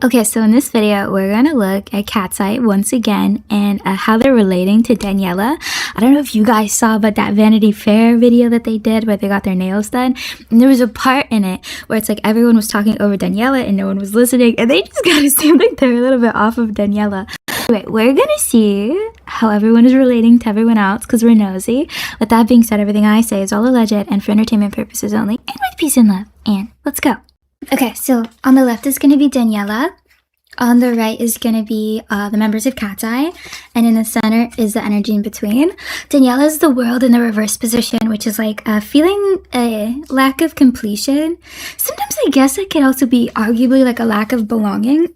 Okay, so in this video, we're gonna look at Katseye once again and how they're relating to Daniela. I don't know if you guys saw, but that Vanity Fair video that they did where they got their nails done, and there was a part in it where it's like everyone was talking over Daniela and no one was listening, and they just kind of seemed like they're a little bit off of Daniela. Anyway, we're gonna see how everyone is relating to everyone else because we're nosy. With that being said, everything I say is all alleged and for entertainment purposes only, and with peace and love. And let's go. Okay, so on the left is going to be Daniela, on the right is going to be the members of Katseye, and in the center is the energy in between. Daniela is the world in the reverse position, which is like feeling a lack of completion. Sometimes I guess it could also be arguably like a lack of belonging.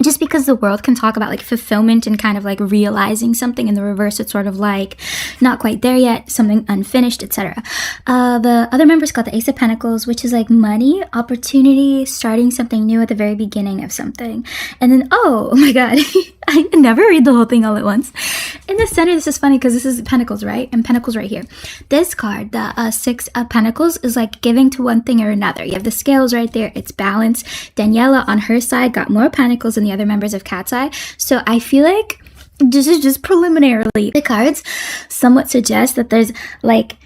Just because the world can talk about like fulfillment and kind of like realizing something, in the reverse it's sort of like not quite there yet, something unfinished, etc. The other members got the Ace of Pentacles, which is like money, opportunity, starting something new at the very beginning of something. And then oh my god, I never read the whole thing all at once. In the center, this is funny because this is Pentacles, right? And Pentacles right here. This card, the Six of Pentacles, is like giving to one thing or another. You have the scales right there, it's balance. Daniela on her side got more Pentacles than the other members of Katseye. So I feel like this is just preliminarily. The cards somewhat suggest that there's like,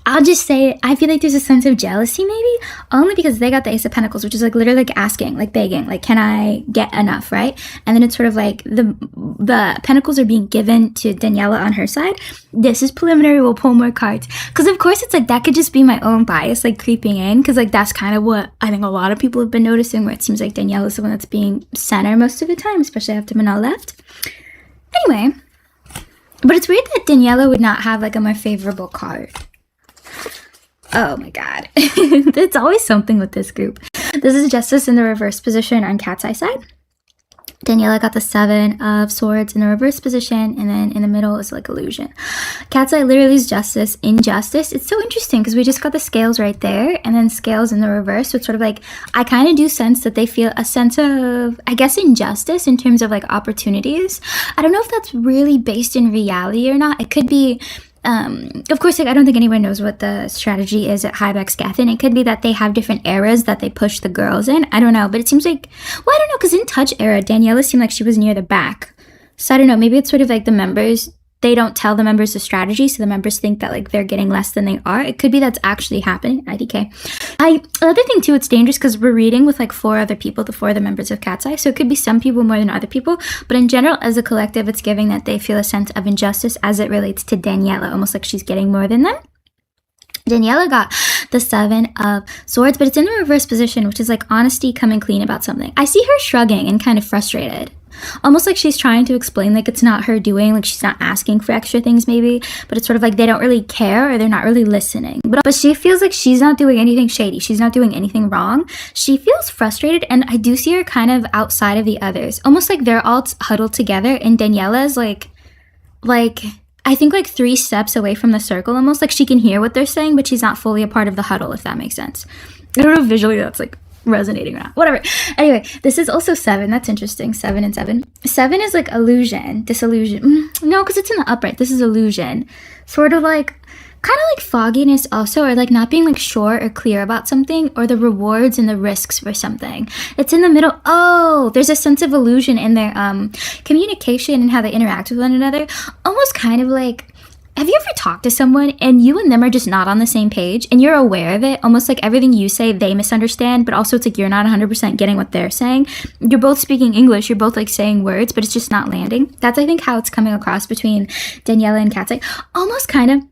I'll just say, I feel like there's a sense of jealousy maybe, only because they got the Ace of Pentacles, which is like literally like asking, like begging, like can I get enough, right? And then it's sort of like the Pentacles are being given to Daniela on her side. This is preliminary, we'll pull more cards. Because of course it's like, that could just be my own bias like creeping in, because like that's kind of what I think a lot of people have been noticing, where it seems like Daniela is the one that's being center most of the time, especially after Manal left. Anyway, but it's weird that Daniela would not have like a more favorable card. Oh my god. It's always something with this group. This is Justice in the reverse position on Katseye's side. Daniela got the Seven of Swords in the reverse position, and then in the middle is like Illusion. Katseye literally is Justice, Injustice. It's so interesting because we just got the Scales right there, and then Scales in the reverse. So it's sort of like, I kind of do sense that they feel a sense of, I guess, injustice in terms of like opportunities. I don't know if that's really based in reality or not. It could be, of course, like, I don't think anyone knows what the strategy is at Hybex Gethin. It could be that they have different eras that they push the girls in. I don't know, but it seems like, well, I don't know, because in Touch era, Daniela seemed like she was near the back. So I don't know, maybe it's sort of like the members, they don't tell the members the strategy, so the members think that like they're getting less than they are. It could be that's actually happening. IDK. Another thing too, it's dangerous because we're reading with like 4 other people, the 4 other members of Katseye, so it could be some people more than other people, but in general, as a collective, it's giving that they feel a sense of injustice as it relates to Daniela, almost like she's getting more than them. Daniela got the Seven of Swords, but it's in the reverse position, which is like honesty, coming clean about something. I see her shrugging and kind of frustrated. Almost like she's trying to explain like it's not her doing, like she's not asking for extra things maybe, but it's sort of like they don't really care or they're not really listening. But she feels like she's not doing anything shady. She's not doing anything wrong. She feels frustrated, and I do see her kind of outside of the others. Almost like they're all huddled together and Daniela's like I think like 3 steps away from the circle, almost like she can hear what they're saying, but she's not fully a part of the huddle, if that makes sense. I don't know if visually that's like resonating or not, whatever. Anyway, this is also 7. That's interesting. 7 and 7. 7 is like illusion, disillusion. No, because it's in the upright. This is illusion, sort of like kind of like fogginess also, or like not being like sure or clear about something, or the rewards and the risks for something. It's in the middle. Oh, there's a sense of illusion in their communication and how they interact with one another. Almost kind of like, have you ever talked to someone and you and them are just not on the same page and you're aware of it? Almost like everything you say, they misunderstand, but also it's like you're not 100% getting what they're saying. You're both speaking English, you're both like saying words, but it's just not landing. That's, I think, how it's coming across between Daniela and Katseye. Almost kind of,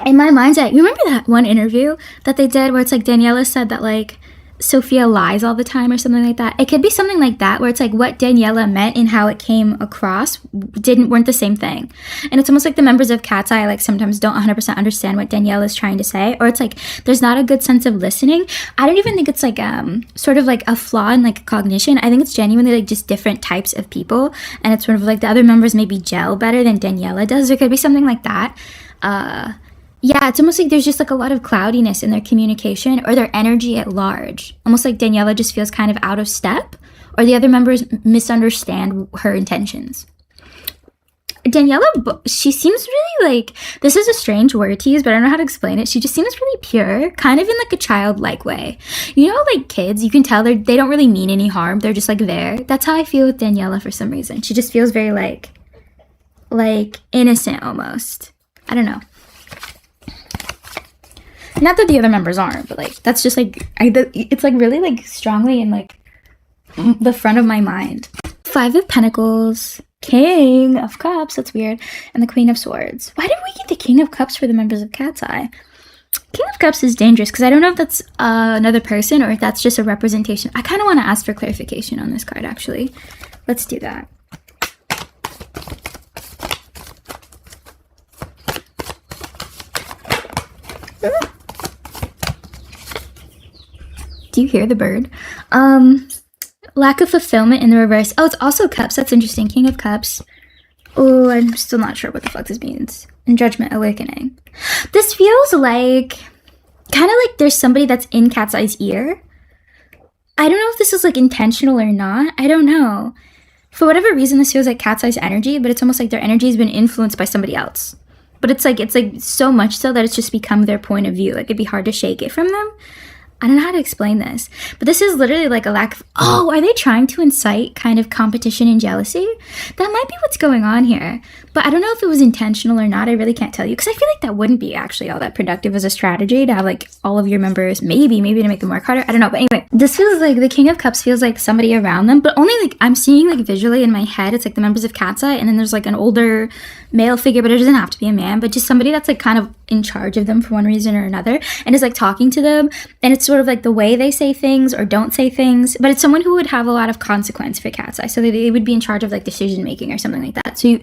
in my mind's eye, you remember that one interview that they did where it's like Daniela said that like Sophia lies all the time or something like that? It could be something like that, where it's like what Daniela meant and how it came across weren't the same thing. And it's almost like the members of Katseye like sometimes don't 100% understand what Daniela is trying to say, or it's like there's not a good sense of listening. I don't even think it's like sort of like a flaw in like cognition. I think it's genuinely like just different types of people, and it's sort of like the other members maybe gel better than Daniela does. There could be something like that. Yeah, it's almost like there's just like a lot of cloudiness in their communication or their energy at large. Almost like Daniela just feels kind of out of step, or the other members misunderstand her intentions. Daniela, she seems really like, this is a strange word to use, but I don't know how to explain it. She just seems really pure, kind of in like a childlike way. You know, like kids, you can tell they don't really mean any harm. They're just like there. That's how I feel with Daniela for some reason. She just feels very like innocent almost. I don't know. Not that the other members aren't, but like that's just like it's like really like strongly in like the front of my mind. 5 of Pentacles, King of Cups, that's weird, and the Queen of Swords. Why did we get the King of Cups for the members of Katseye? King of Cups is dangerous because I don't know if that's another person or if that's just a representation. I kind of want to ask for clarification on this card, actually. Let's do that. Do you hear the bird? Lack of fulfillment in the reverse. Oh, it's also Cups. That's interesting. King of Cups. Oh, I'm still not sure what the fuck this means. And Judgment, Awakening. This feels like, kind of like there's somebody that's in Katseye's ear. I don't know if this is like intentional or not. I don't know. For whatever reason, this feels like Katseye's energy, but it's almost like their energy has been influenced by somebody else. But it's like so much so that it's just become their point of view. Like it'd be hard to shake it from them. I don't know how to explain this, but this is literally like a lack of, oh, are they trying to incite kind of competition and jealousy? That might be what's going on here, but I don't know if it was intentional or not. I really can't tell you because I feel like that wouldn't be actually all that productive as a strategy to have like all of your members, maybe to make them work harder. I don't know, but anyway, this feels like the King of Cups feels like somebody around them, but only like I'm seeing like visually in my head, it's like the members of Katseye, and then there's like an older male figure, but it doesn't have to be a man, but just somebody that's like kind of in charge of them for one reason or another and is like talking to them, and it's sort of like the way they say things or don't say things, but it's someone who would have a lot of consequence for Katseye, so they would be in charge of like decision making or something like that. So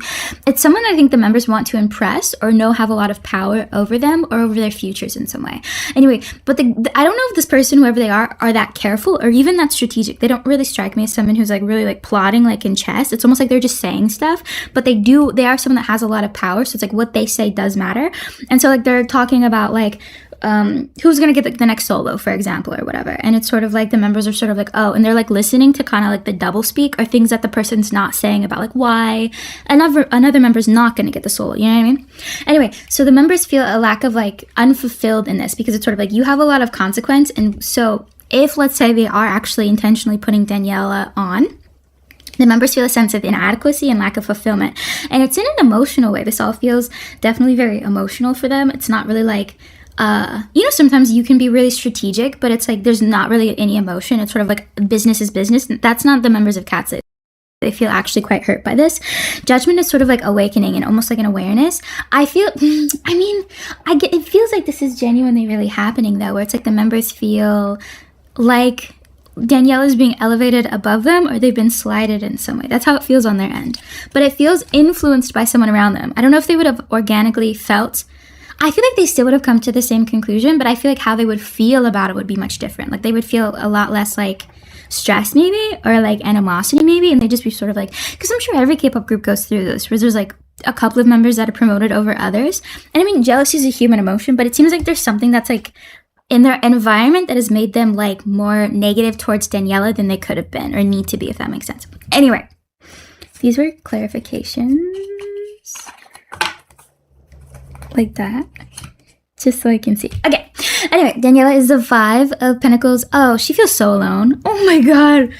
it's someone I think the members want to impress or know have a lot of power over them or over their futures in some way. Anyway, but I don't know if this person, whoever they are that careful or even that strategic. They don't really strike me as someone who's like really like plotting like in chess. It's almost like they're just saying stuff, but they are someone that has a lot of power, so it's like what they say does matter. And so like they're talking about like who's gonna get the next solo, for example, or whatever, and it's sort of like the members are sort of like, oh, and they're like listening to kind of like the double speak or things that the person's not saying about like why another member's not gonna get the solo, you know what I mean? Anyway, so the members feel a lack of like unfulfilled in this because it's sort of like you have a lot of consequence, and so if let's say they are actually intentionally putting Daniela on, the members feel a sense of inadequacy and lack of fulfillment, and it's in an emotional way. This all feels definitely very emotional for them. It's not really like you know, sometimes you can be really strategic, but it's like there's not really any emotion. It's sort of like business is business. That's not the members of Katseye. They feel actually quite hurt by this. Judgment is sort of like awakening and almost like an awareness. I feel, it feels like this is genuinely really happening though, where it's like the members feel like Daniela is being elevated above them or they've been slighted in some way. That's how it feels on their end. But it feels influenced by someone around them. I don't know if they would have organically felt, I feel like they still would have come to the same conclusion, but I feel like how they would feel about it would be much different. Like they would feel a lot less like stress maybe, or like animosity maybe, and they'd just be sort of like, because I'm sure every K-pop group goes through this, where there's like a couple of members that are promoted over others. And I mean, jealousy is a human emotion, but it seems like there's something that's like in their environment that has made them like more negative towards Daniela than they could have been or need to be, if that makes sense. Anyway, these were clarifications. Like that, just so I can see. Okay, anyway, Daniela is the 5 of Pentacles. Oh, she feels so alone. Oh my god,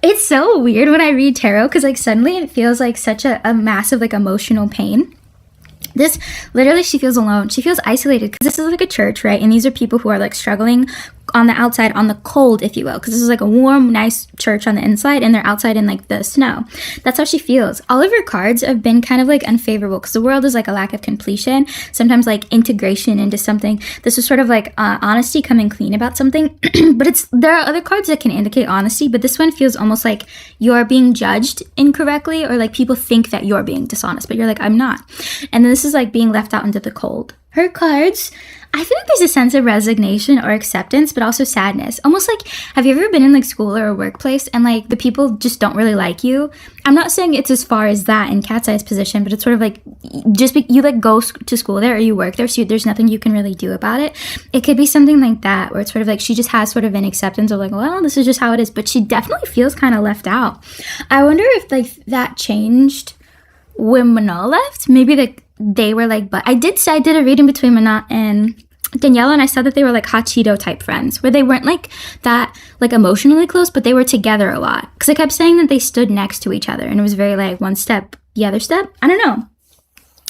it's so weird when I read tarot because like suddenly it feels like such a massive like emotional pain. This literally, she feels alone. She feels isolated because this is like a church, right? And these are people who are like struggling on the outside, on the cold, if you will, because this is like a warm, nice church on the inside, and they're outside in like the snow. That's how she feels. All of her cards have been kind of like unfavorable because the world is like a lack of completion, sometimes like integration into something. This is sort of like honesty, coming clean about something. But there are other cards that can indicate honesty, but this one feels almost like you're being judged incorrectly, or like people think that you're being dishonest, but you're like, I'm not. And then this is like being left out into the cold. Her cards, I feel like there's a sense of resignation or acceptance, but also sadness. Almost like, have you ever been in like school or a workplace and like the people just don't really like you? I'm not saying it's as far as that in Katseye's position, but it's sort of like you like go to school there or you work there, so there's nothing you can really do about it. It could be something like that, where it's sort of like she just has sort of an acceptance of like, well, this is just how it is, but she definitely feels kind of left out. I wonder if like that changed when Mana left, maybe like they were like, but I did a reading between Mana and Daniela, and I said that they were like hot Cheeto type friends, where they weren't like that like emotionally close, but they were together a lot. Because I kept saying that they stood next to each other, and it was very like one step, the other step. I don't know.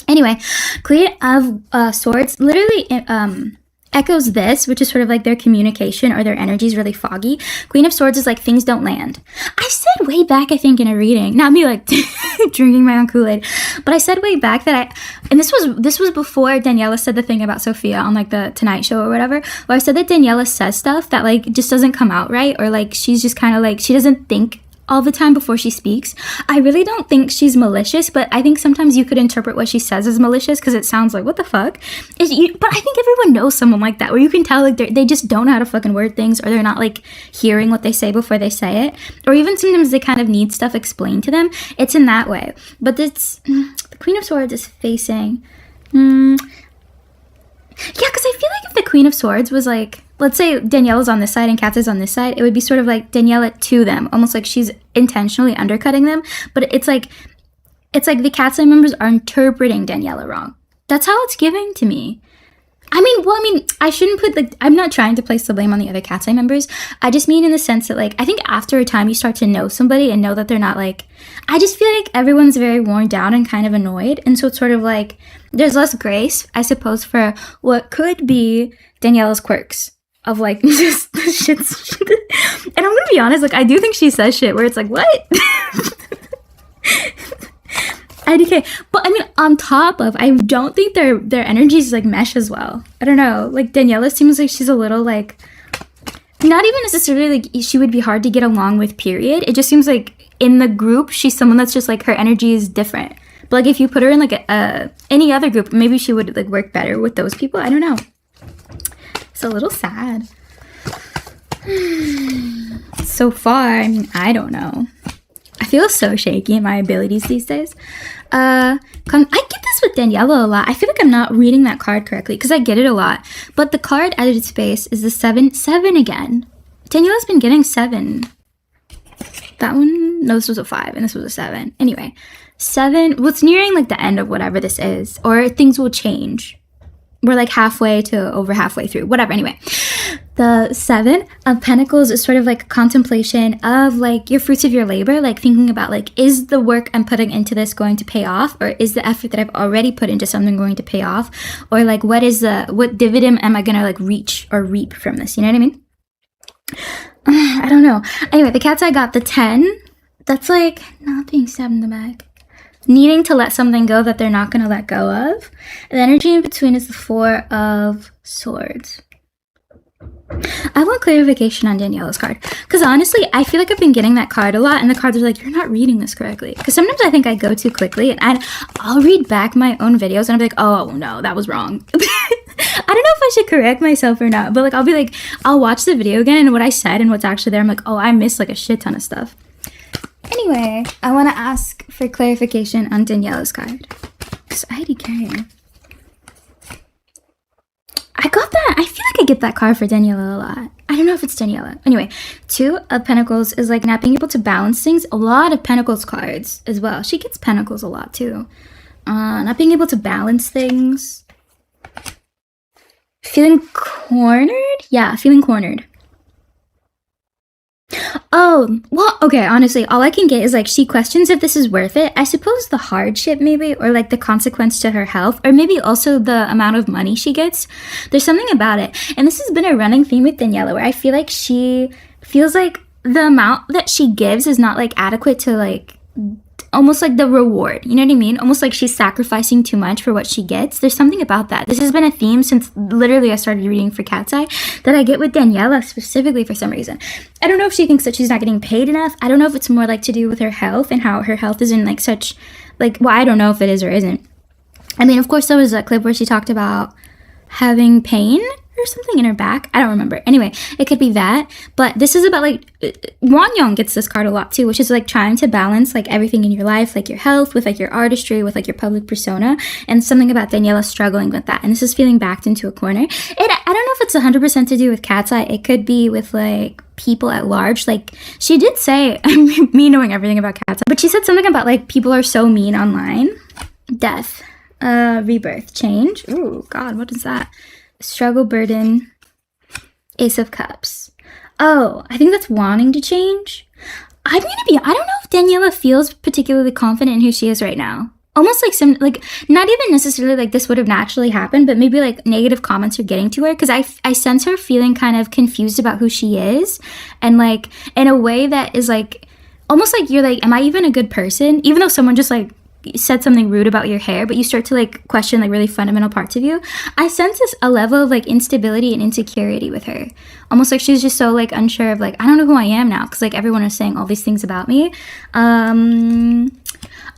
Anyway, Queen of Swords literally echoes this, which is sort of like their communication or their energy is really foggy. Queen of Swords is like things don't land. I said way back, I think in a reading, not me like drinking my own Kool-Aid, but I said way back that and this was before Daniela said the thing about Sophia on like the Tonight Show or whatever, where I said that Daniela says stuff that like just doesn't come out right, or like she's just kind of like, she doesn't think all the time before she speaks. I really don't think she's malicious, but I think sometimes you could interpret what she says as malicious because it sounds like, what the fuck? But I think everyone knows someone like that, where you can tell like they just don't know how to fucking word things, or they're not like hearing what they say before they say it, or even sometimes they kind of need stuff explained to them. It's in that way. But it's the Queen of Swords is facing yeah, because I feel like if the Queen of Swords was like, let's say Daniela's on this side and Kat's is on this side, it would be sort of like Daniela to them, almost like she's intentionally undercutting them. But it's like the Katseye members are interpreting Daniela wrong. That's how it's giving to me. I mean, I shouldn't put like, I'm not trying to place the blame on the other Katseye members. I just mean in the sense that like, I think after a time you start to know somebody and know that they're not like, I just feel like everyone's very worn down and kind of annoyed. And so it's sort of like, there's less grace, I suppose, for what could be Daniela's quirks of like, just shit. And I'm gonna be honest, like, I do think she says shit where it's like, what? IDK. But I mean, on top of, I don't think their energies like mesh as well. I don't know. Like Daniela seems like she's a little like, not even necessarily like she would be hard to get along with, period. It just seems like in the group, she's someone that's just like her energy is different. But like if you put her in like any other group, maybe she would like work better with those people. I don't know. It's a little sad. So far, I mean, I don't know. I feel so shaky in my abilities these days. I get this with Daniela a lot. I feel like I'm not reading that card correctly because I get it a lot. But the card at its base is the 7 again. Daniela's been getting 7. That one, no, this was a 5 and this was a 7. Anyway, 7, well, it's nearing like the end of whatever this is, or things will change. We're like halfway to over halfway through, whatever. Anyway, the 7 of Pentacles is sort of like a contemplation of like your fruits of your labor, like thinking about like, is the work I'm putting into this going to pay off, or is the effort that I've already put into something going to pay off, or like what dividend am I gonna like reach or reap from this? You know what I mean? I don't know. Anyway, the Katseye got the 10. That's like not being stabbed in the back. Needing to let something go that they're not going to let go of. The energy in between is the 4 of Swords. I want clarification on Daniela's card. Because honestly, I feel like I've been getting that card a lot, and the cards are like, you're not reading this correctly. Because sometimes I think I go too quickly, and I'll read back my own videos, and I'll be like, oh, no, that was wrong. I don't know if I should correct myself or not, but like, I'll be like, I'll watch the video again, and what I said and what's actually there, I'm like, oh, I missed like a shit ton of stuff. Anyway, I want to ask for clarification on Daniela's card. Because IDK. I got that. I feel like I get that card for Daniela a lot. I don't know if it's Daniela. Anyway, 2 of Pentacles is like not being able to balance things. A lot of Pentacles cards as well. She gets Pentacles a lot too. Not being able to balance things. Feeling cornered? Yeah, feeling cornered. Oh, well, okay, honestly, all I can get is like, she questions if this is worth it. I suppose the hardship maybe, or like the consequence to her health, or maybe also the amount of money she gets. There's something about it. And this has been a running theme with Daniela, where I feel like she feels like the amount that she gives is not like adequate to like, almost like the reward, you know what I mean? Almost like she's sacrificing too much for what she gets. There's something about that. This has been a theme since literally I started reading for Katseye that I get with Daniela specifically for some reason. I don't know if she thinks that she's not getting paid enough. I don't know if it's more like to do with her health and how her health is in like such, like, well, I don't know if it is or isn't. I mean, of course, there was a clip where she talked about having pain or something in her back. I don't remember. Anyway, it could be that. But this is about like Won Young gets this card a lot too, which is like trying to balance like everything in your life, like your health with like your artistry, with like your public persona, and something about Daniela struggling with that. And this is feeling backed into a corner. I don't know if it's 100% to do with Katseye. It could be with like people at large. Like she did say, me knowing everything about Katseye, but she said something about like people are so mean online. Death, rebirth, change. Ooh, God, what is that? Struggle, burden, Ace of Cups. Oh, I think that's wanting to change. I don't know if Daniela feels particularly confident in who she is right now. Almost like not even necessarily like this would have naturally happened, but maybe like negative comments are getting to her, because I sense her feeling kind of confused about who she is, and like in a way that is like almost like you're like, am I even a good person? Even though someone just like said something rude about your hair, but you start to like question like really fundamental parts of you. I sense a level of like instability and insecurity with her, almost like she's just so like unsure of like, I don't know who I am now, because like everyone is saying all these things about me.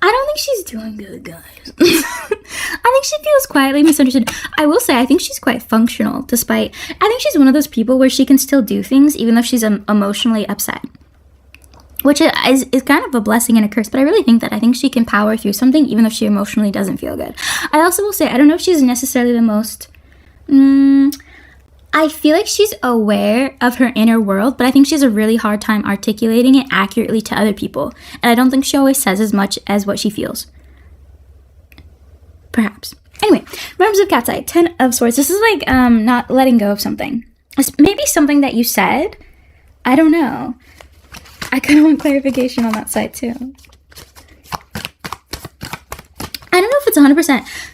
I don't think she's doing good, guys. I think she feels quietly misunderstood. I will say I think she's quite functional, despite I think she's one of those people where she can still do things even though she's emotionally upset, which is kind of a blessing and a curse. But I really think that I think she can power through something even though she emotionally doesn't feel good. I also will say I don't know if she's necessarily the most I feel like she's aware of her inner world, but I think she has a really hard time articulating it accurately to other people. And I don't think she always says as much as what she feels. Perhaps. Anyway, Realms of Katseye, 10 of Swords. This is like not letting go of something. It's maybe something that you said. I don't know. I kind of want clarification on that side too. I don't know if it's 100%.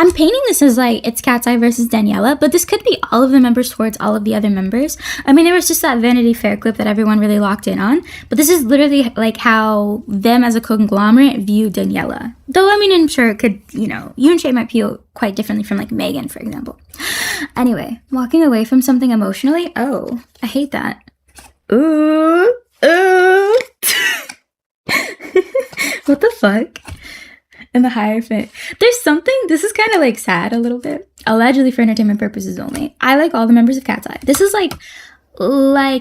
I'm painting this as like it's Katseye versus Daniela, but this could be all of the members towards all of the other members. I mean, there was just that Vanity Fair clip that everyone really locked in on, but this is literally like how them as a conglomerate view Daniela. Though, I mean, I'm sure it could, you know, you and Shay might feel quite differently from like Megan, for example. Anyway, walking away from something emotionally. Oh, I hate that. Ooh. What the fuck? And the Hierophant. There's something, this is kind of like sad a little bit. Allegedly for entertainment purposes only. I like all the members of Katseye. This is like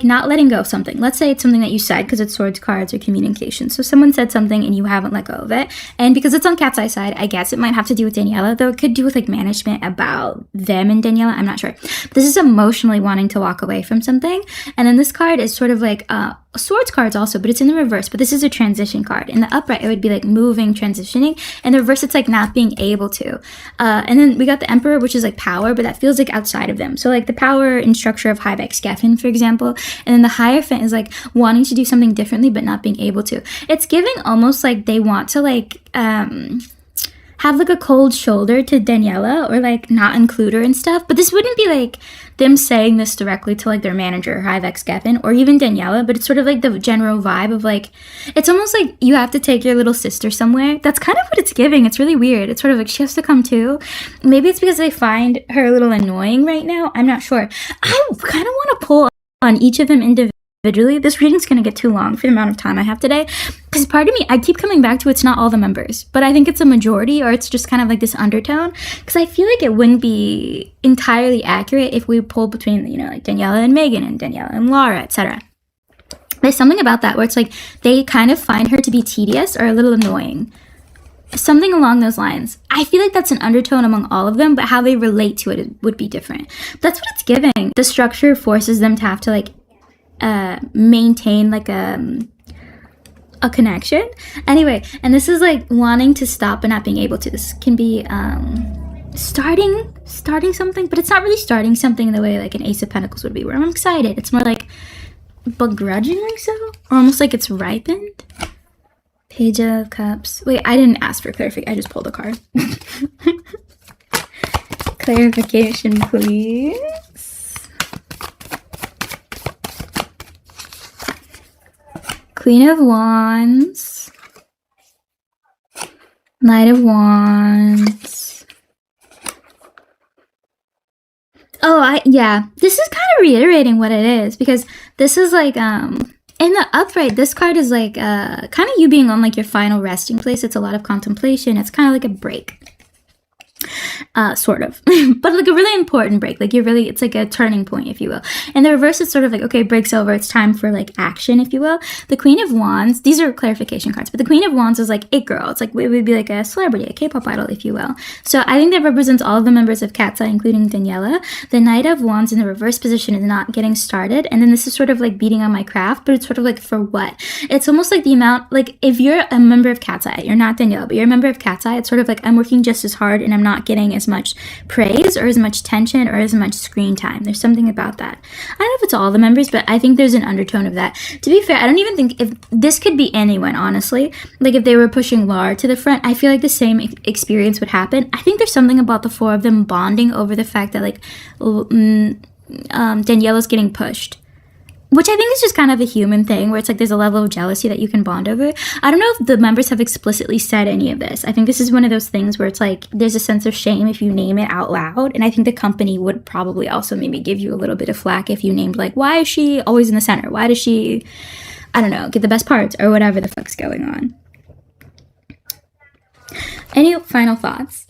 not letting go of something. Let's say it's something that you said because it's swords, cards, or communication. So someone said something and you haven't let go of it. And because it's on Katseye's side, I guess it might have to do with Daniela, though it could do with like management about them and Daniela. I'm not sure. This is emotionally wanting to walk away from something. And then this card is sort of like swords cards also, but it's in the reverse. But this is a transition card. In the upright, it would be like moving, transitioning. In the reverse, it's like not being able to. And then we got the Emperor, which is like power, but that feels like outside of them. So like the power and structure of Hybex Geffen, for example. And then the Hierophant is like wanting to do something differently, but not being able to. It's giving almost like they want to like have like a cold shoulder to Daniela or like not include her and stuff. But this wouldn't be like them saying this directly to like their manager, Hyvex Geffen, or even Daniela, but it's sort of like the general vibe of like, it's almost like you have to take your little sister somewhere. That's kind of what it's giving. It's really weird. It's sort of like she has to come too. Maybe it's because they find her a little annoying right now. I'm not sure. I kind of want to pull on each of them individually. This reading's going to get too long for the amount of time I have today, because part of me, I keep coming back to it's not all the members, but I think it's a majority, or it's just kind of like this undertone, because I feel like it wouldn't be entirely accurate if we pulled between, you know, like Daniela and Megan and Daniela and Laura, etc. There's something about that where it's like they kind of find her to be tedious or a little annoying. Something along those lines. I feel like that's an undertone among all of them, but how they relate to it would be different. That's what it's giving. The structure forces them to have to like maintain like a connection. Anyway, and this is like wanting to stop but not being able to. This can be starting something, but it's not really starting something in the way like an Ace of Pentacles would be, where I'm excited. It's more like begrudgingly so, or almost like it's ripened. Page of Cups. Wait, I didn't ask for clarification. I just pulled a card. Clarification, please. Queen of Wands. Knight of Wands. Oh, yeah. This is kind of reiterating what it is, because this is like, in the upright, this card is like kind of you being on like your final resting place. It's a lot of contemplation. It's kind of like a break. Sort of. But like a really important break. Like it's like a turning point, if you will. And the reverse is sort of like, okay, break's over. It's time for like action, if you will. The Queen of Wands, these are clarification cards, but the Queen of Wands is like it girl. It's like, it would be like a celebrity, a K-pop idol, if you will. So I think that represents all of the members of Katseye, including Daniela. The Knight of Wands in the reverse position is not getting started. And then this is sort of like beating on my craft, but it's sort of like for what? It's almost like the amount, like if you're a member of Katseye, you're not Daniela, but you're a member of Katseye, it's sort of like I'm working just as hard and I'm not getting as much praise or as much attention or as much screen time. There's something about that. I don't know if it's all the members, but I think there's an undertone of that. To be fair, I don't even think if this could be anyone, honestly. Like if they were pushing Lar to the front, I feel like the same experience would happen. I think there's something about the four of them bonding over the fact that like Daniela's getting pushed. Which I think is just kind of a human thing where it's like there's a level of jealousy that you can bond over. I don't know if the members have explicitly said any of this. I think this is one of those things where it's like there's a sense of shame if you name it out loud. And I think the company would probably also maybe give you a little bit of flack if you named like, why is she always in the center? Why does she, I don't know, get the best parts or whatever the fuck's going on? Any final thoughts?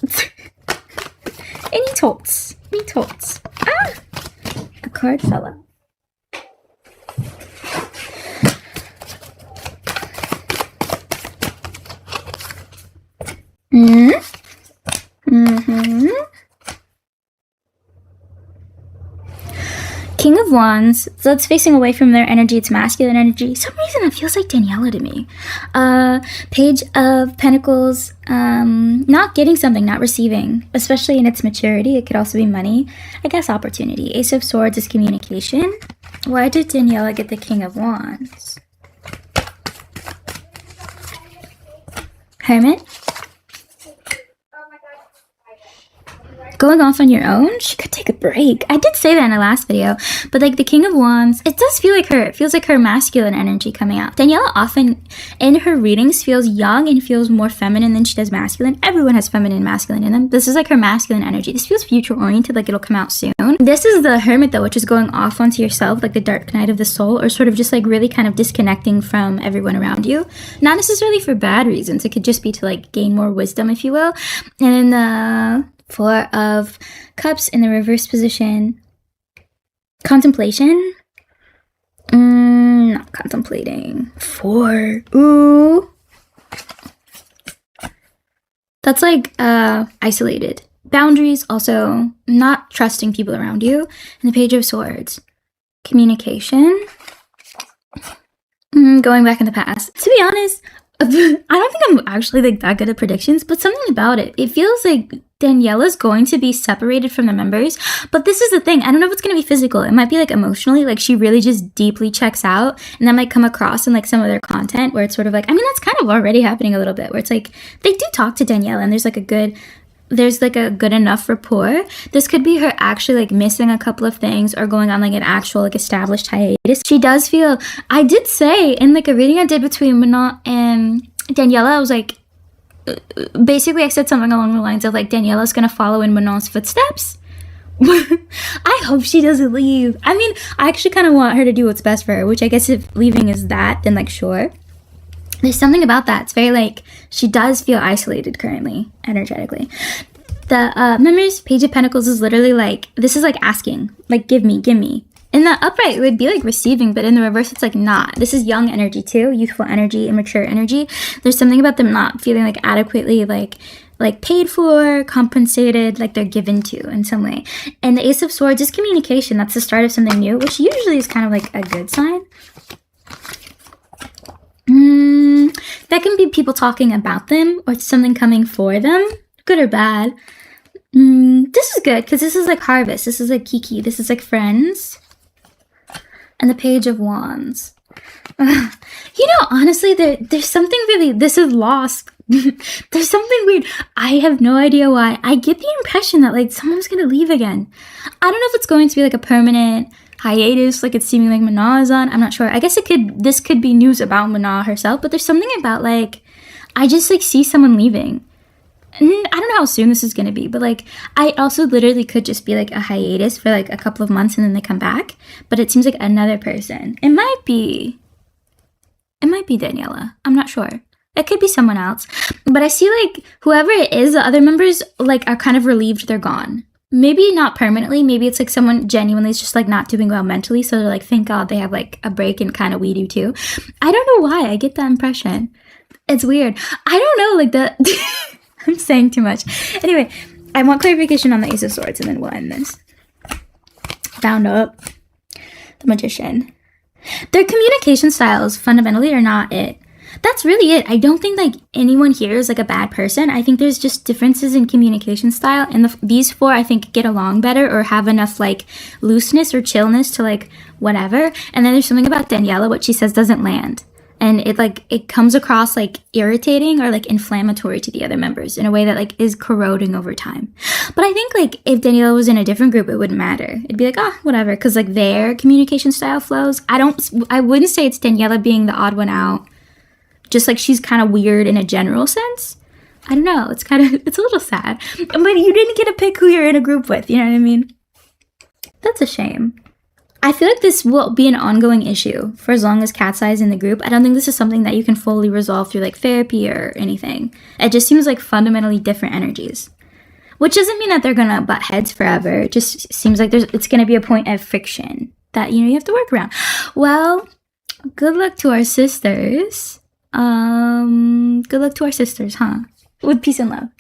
Any thoughts? Any thoughts? Ah! A card fell out. King of Wands, so it's facing away from their energy, it's masculine energy. For some reason it feels like Daniela to me. Page of Pentacles, not getting something, not receiving, especially in its maturity. It could also be money, I guess opportunity. Ace of Swords is communication. Why did Daniela get the King of Wands? Hermit. Going off on your own? She could take a break. I did say that in the last video, but like the King of Wands, it does feel like her. It feels like her masculine energy coming out. Daniela often in her readings feels young and feels more feminine than she does masculine. Everyone has feminine and masculine in them. This is like her masculine energy. This feels future oriented, like it'll come out soon. This is the Hermit though, which is going off onto yourself, like the dark night of the soul, or sort of just like really kind of disconnecting from everyone around you. Not necessarily for bad reasons. It could just be to like gain more wisdom, if you will. And then the Four of Cups in the reverse position. Contemplation. Not contemplating. Four. Ooh. That's like isolated. Boundaries, also not trusting people around you. And the Page of Swords. Communication. Going back in the past. To be honest, I don't think I'm actually like that good at predictions, but something about it. It feels like Daniela's going to be separated from the members, but this is the thing. I don't know if it's going to be physical. It might be like emotionally, like she really just deeply checks out, and that might come across in like some of their content where it's sort of like, I mean, that's kind of already happening a little bit where it's like they do talk to Daniela and there's like a good enough rapport. This could be her actually like missing a couple of things or going on like an actual like established hiatus. She does feel, I did say in like a reading I did between Manon and Daniela, I was like, basically I said something along the lines of like Daniela's gonna follow in Manon's footsteps. I hope she doesn't leave. I mean, I actually kind of want her to do what's best for her, which I guess if leaving is that, then like sure. There's something about that. It's very like, she does feel isolated currently, energetically. The members, Page of Pentacles is literally like, this is like asking, like give me. In the upright, it would be like receiving, but in the reverse, it's like not. This is young energy too, youthful energy, immature energy. There's something about them not feeling like adequately like paid for, compensated, like they're given to in some way. And the Ace of Swords is communication. That's the start of something new, which usually is kind of like a good sign. That can be people talking about them or something coming for them, good or bad. This is good because this is like harvest. This is like Kiki. This is like friends. And the Page of Wands. You know, honestly, there's something really, this is lost. There's something weird. I have no idea why. I get the impression that like someone's going to leave again. I don't know if it's going to be like a permanent hiatus, like it's seeming like Mana is on. I'm not sure. I guess this could be news about Mana herself, but there's something about like, I just like see someone leaving. I don't know how soon this is going to be, but like I also literally could just be like a hiatus for like a couple of months and then they come back, but it seems like another person. It might be Daniela. I'm not sure. It could be someone else. But I see like whoever it is, the other members like are kind of relieved they're gone. Maybe not permanently. Maybe it's like someone genuinely is just like not doing well mentally. So they're like, thank God they have like a break, and kind of we do too. I don't know why I get that impression. It's weird. I don't know, like the I'm saying too much. Anyway, I want clarification on the Ace of Swords, and then we'll end this. Found up the Magician. Their communication styles fundamentally are not it. That's really it. I don't think like anyone here is like a bad person. I think there's just differences in communication style, and these four I think get along better or have enough like looseness or chillness to like whatever. And then there's something about Daniela, what she says doesn't land, and it comes across like irritating or like inflammatory to the other members in a way that like is corroding over time. But I think like if Daniela was in a different group, it wouldn't matter. It'd be like, oh, whatever, because like their communication style flows. I wouldn't say it's Daniela being the odd one out. Just like she's kind of weird in a general sense. I don't know. It's a little sad. But you didn't get to pick who you're in a group with. You know what I mean? That's a shame. I feel like this will be an ongoing issue for as long as Katseye is in the group. I don't think this is something that you can fully resolve through like therapy or anything. It just seems like fundamentally different energies. Which doesn't mean that they're going to butt heads forever. It just seems like it's going to be a point of friction that, you have to work around. Well, good luck to our sisters. Good luck to our sisters, huh? With peace and love.